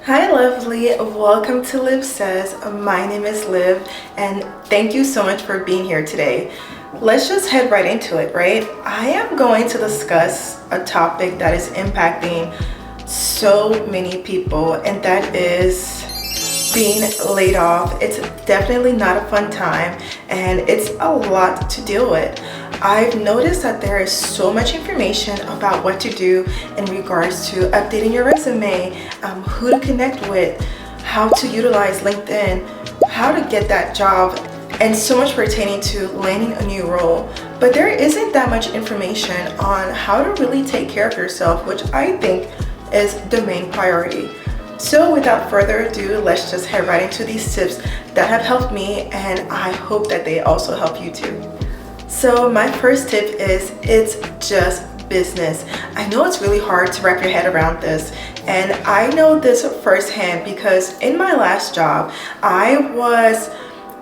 Hi lovely, welcome to LivSayz. My name is Liv and thank you so much for being here today. Let's just head right into it, right? I am going to discuss a topic that is impacting so many people, and that is being laid off. It's definitely not a fun time and it's a lot to deal with. I've noticed that there is so much information about what to do in regards to updating your resume, who to connect with, how to utilize LinkedIn, how to get that job, and so much pertaining to landing a new role. But there isn't that much information on how to really take care of yourself, which I think is the main priority. So without further ado, let's just head right into these tips that have helped me, and I hope that they also help you too. So my first tip is it's just business. I know it's really hard to wrap your head around this, and I know this firsthand because in my last job, I was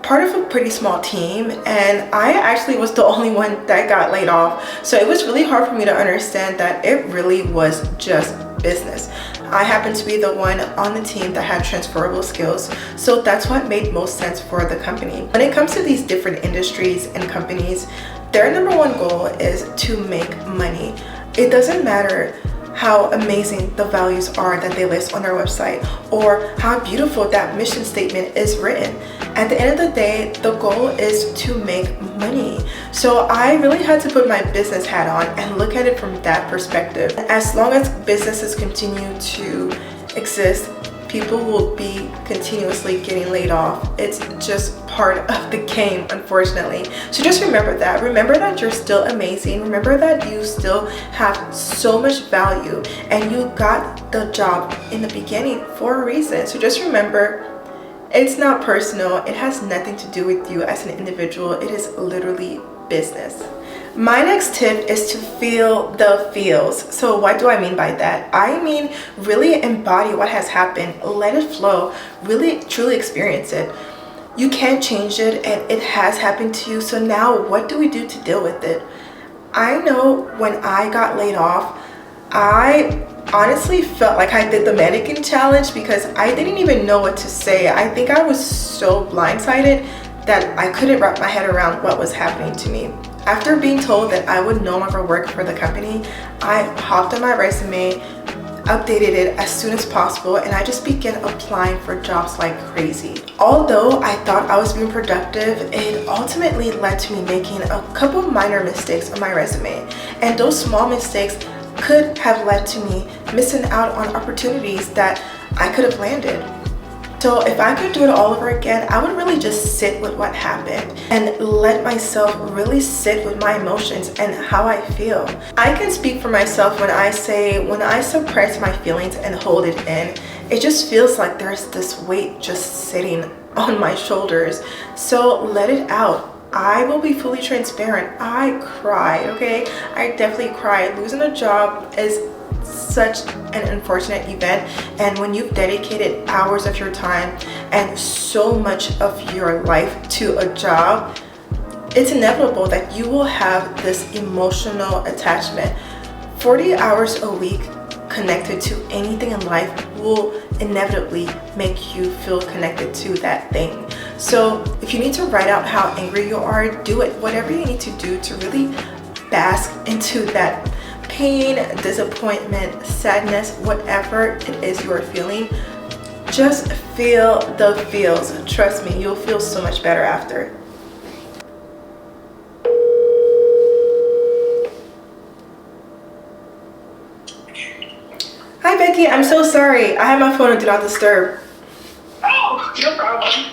part of a pretty small team and I actually was the only one that got laid off. So it was really hard for me to understand that it really was just business. I happened to be the one on the team that had transferable skills, so that's what made most sense for the company. When it comes to these different industries and companies, their number one goal is to make money. It doesn't matter how amazing the values are that they list on their website or how beautiful that mission statement is written. At the end of the day, the goal is to make money. So I really had to put my business hat on and look at it from that perspective. As long as businesses continue to exist, people will be continuously getting laid off. It's just part of the game, unfortunately. So just remember that. Remember that you're still amazing. Remember that you still have so much value and you got the job in the beginning for a reason. So just remember, it's not personal. It has nothing to do with you as an individual. It is literally business. My next tip is to feel the feels. So what do I mean by that? I mean really embody what has happened, let it flow, really truly experience it. You can't change it and it has happened to you, so now what do we do to deal with it? I know when I got laid off, I honestly felt like I did the mannequin challenge because I didn't even know what to say. I think I was so blindsided that I couldn't wrap my head around what was happening to me. After being told that I would no longer work for the company, I hopped on my resume, updated it as soon as possible, and I just began applying for jobs like crazy. Although I thought I was being productive, it ultimately led to me making a couple minor mistakes on my resume. And those small mistakes could have led to me missing out on opportunities that I could have landed. So if I could do it all over again, I would really just sit with what happened and let myself really sit with my emotions and how I feel. I can speak for myself when I say, when I suppress my feelings and hold it in, it just feels like there's this weight just sitting on my shoulders. So let it out. I will be fully transparent. I cried, okay? I definitely cried. Losing a job is such an unfortunate event, and when you've dedicated hours of your time and so much of your life to a job, it's inevitable that you will have this emotional attachment. 40 hours a week connected to anything in life will inevitably make you feel connected to that thing. So if you need to write out how angry you are, do it. Whatever you need to do to really bask into that pain, disappointment, sadness, whatever it is you are feeling, just feel the feels. Trust me, you'll feel so much better after. Hi Becky, I'm so sorry. I have my phone on Do Not Disturb. Oh, no problem.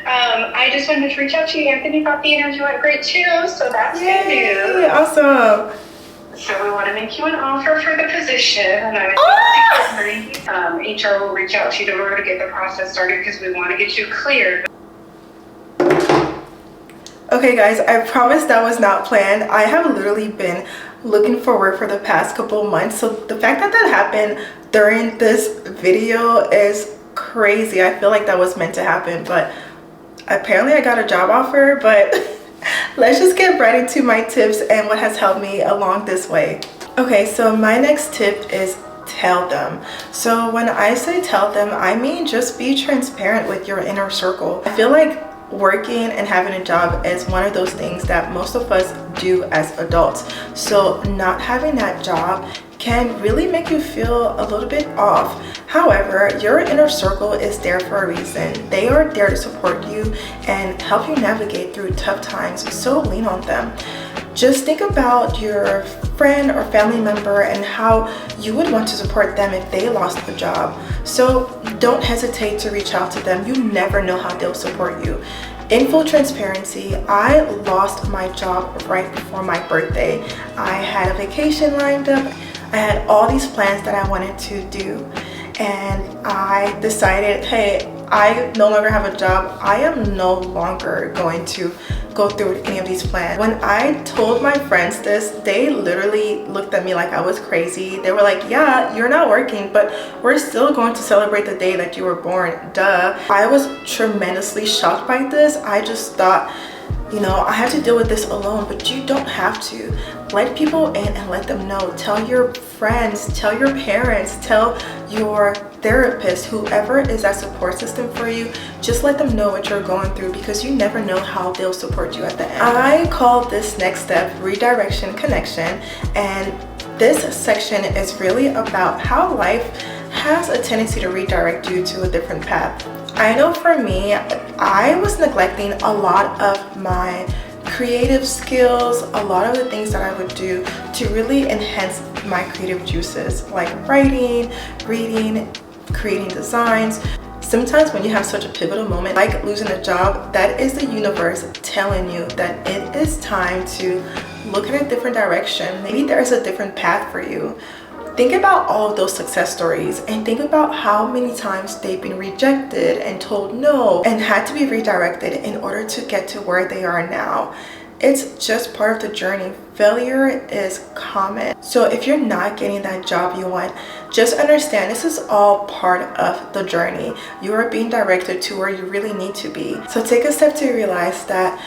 I just wanted to reach out to you. Anthony thought the interview went great too, so that's good news. Awesome. So we want to make you an offer for the position, and I was HR will reach out to you tomorrow to get the process started because we want to get you cleared. Okay guys, I promise that was not planned. I have literally been looking for work for the past couple months, so the fact that that happened during this video is crazy. I feel like that was meant to happen, but apparently I got a job offer. But let's just get right into my tips and what has helped me along this way. Okay, so my next tip is tell them. So when I say tell them, I mean just be transparent with your inner circle. I feel like working and having a job is one of those things that most of us do as adults. So not having that job can really make you feel a little bit off. However, your inner circle is there for a reason. They are there to support you and help you navigate through tough times, so lean on them. Just think about your friend or family member and how you would want to support them if they lost a job. So don't hesitate to reach out to them. You never know how they'll support you. In full transparency, I lost my job right before my birthday. I had a vacation lined up. I had all these plans that I wanted to do, and I decided, hey, I no longer have a job. I am no longer going to go through any of these plans. When I told my friends this, they literally looked at me like I was crazy. They were like, yeah, you're not working, but we're still going to celebrate the day that you were born, duh. I was tremendously shocked by this. I just thought, you know, I have to deal with this alone, but you don't have to. Let people in and let them know. Tell your friends, tell your parents, tell your therapist, whoever is that support system for you. Just let them know what you're going through, because you never know how they'll support you at the end. I call this next step redirection connection, and this section is really about how life has a tendency to redirect you to a different path. I know for me, I was neglecting a lot of my creative skills, a lot of the things that I would do to really enhance my creative juices, like writing, reading, creating designs. Sometimes when you have such a pivotal moment like losing a job, that is the universe telling you that it is time to look in a different direction. Maybe there's a different path for you. Think about all of those success stories and think about how many times they've been rejected and told no and had to be redirected in order to get to where they are now. It's just part of the journey. Failure is common. So if you're not getting that job you want, just understand this is all part of the journey. You are being directed to where you really need to be. So take a step to realize that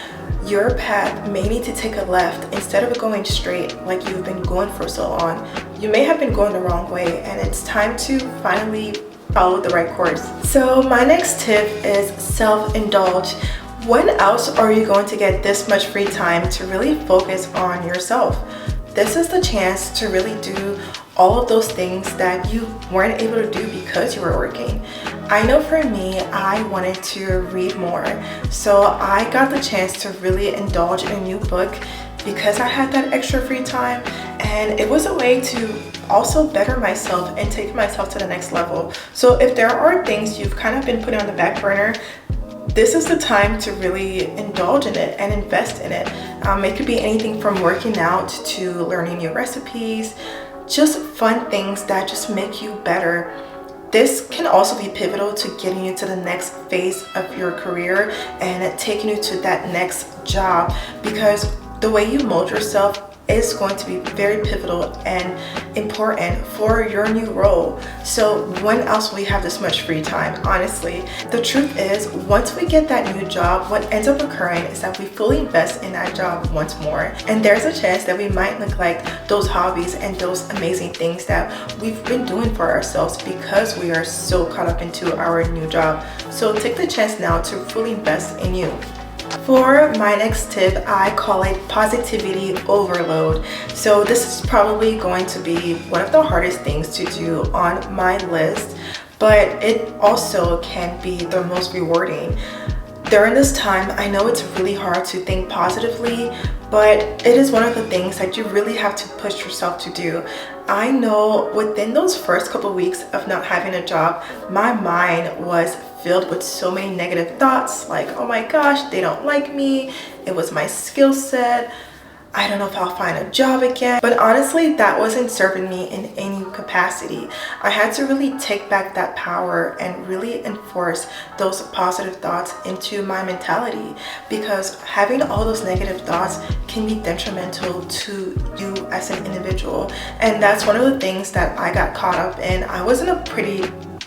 your path may need to take a left instead of going straight like you've been going for so long. You may have been going the wrong way, and it's time to finally follow the right course. So my next tip is self-indulge. When else are you going to get this much free time to really focus on yourself? This is the chance to really do all of those things that you weren't able to do because you were working. I know for me, I wanted to read more. So I got the chance to really indulge in a new book because I had that extra free time, and it was a way to also better myself and take myself to the next level. So if there are things you've kind of been putting on the back burner, this is the time to really indulge in it and invest in it. It could be anything from working out to learning new recipes, just fun things that just make you better. This can also be pivotal to getting you to the next phase of your career and taking you to that next job, because the way you mold yourself is going to be very pivotal and important for your new role. So when else will we have this much free time? Honestly, the truth is, once we get that new job, what ends up occurring is that we fully invest in that job once more. And there's a chance that we might neglect those hobbies and those amazing things that we've been doing for ourselves because we are so caught up into our new job. So take the chance now to fully invest in you. For my next tip, I call it positivity overload. So this is probably going to be one of the hardest things to do on my list, but it also can be the most rewarding. During this time, I know it's really hard to think positively, but it is one of the things that you really have to push yourself to do. I know within those first couple weeks of not having a job, my mind was filled with so many negative thoughts like, oh my gosh, they don't like me. It was my skill set. I don't know if I'll find a job again. But honestly, that wasn't serving me in any capacity. I had to really take back that power and really enforce those positive thoughts into my mentality, because having all those negative thoughts can be detrimental to you as an individual. And that's one of the things that I got caught up in. I was in a pretty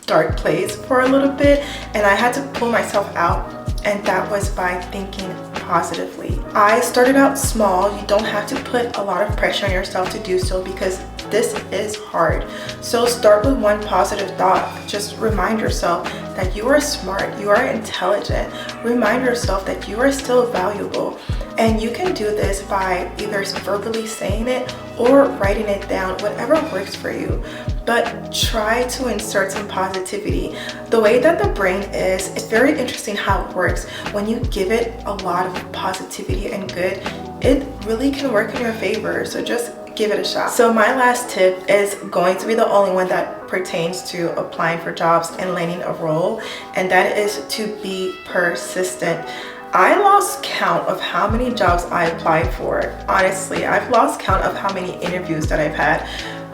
dark place for a little bit, and I had to pull myself out, and that was by thinking positively. I started out small. You don't have to put a lot of pressure on yourself to do so, because this is hard. So start with one positive thought. Just remind yourself that you are smart, you are intelligent. Remind yourself that you are still valuable. And you can do this by either verbally saying it or writing it down, whatever works for you. But try to insert some positivity. The way that the brain is, it's very interesting how it works. When you give it a lot of positivity and good, it really can work in your favor. So just give it a shot. So my last tip is going to be the only one that pertains to applying for jobs and landing a role, and that is to be persistent. I lost count of how many jobs I applied for. Honestly, I've lost count of how many interviews that I've had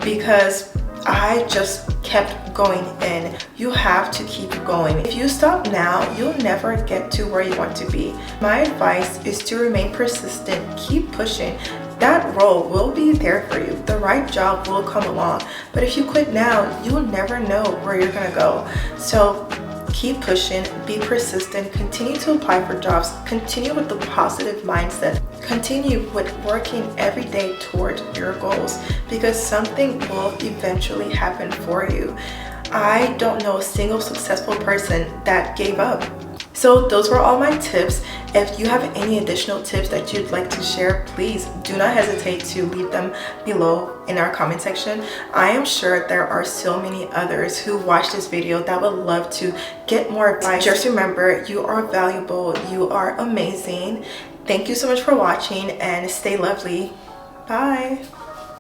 because I just kept going in. You have to keep going. If you stop now, you'll never get to where you want to be. My advice is to remain persistent, keep pushing. That role will be there for you. The right job will come along. But if you quit now, you'll never know where you're gonna go. So keep pushing, be persistent, continue to apply for jobs, continue with the positive mindset, continue with working every day towards your goals, because something will eventually happen for you. I don't know a single successful person that gave up. So those were all my tips. If you have any additional tips that you'd like to share, please do not hesitate to leave them below in our comment section. I am sure there are so many others who watch this video that would love to get more advice. Just remember, you are valuable, you are amazing. Thank you so much for watching and stay lovely. Bye.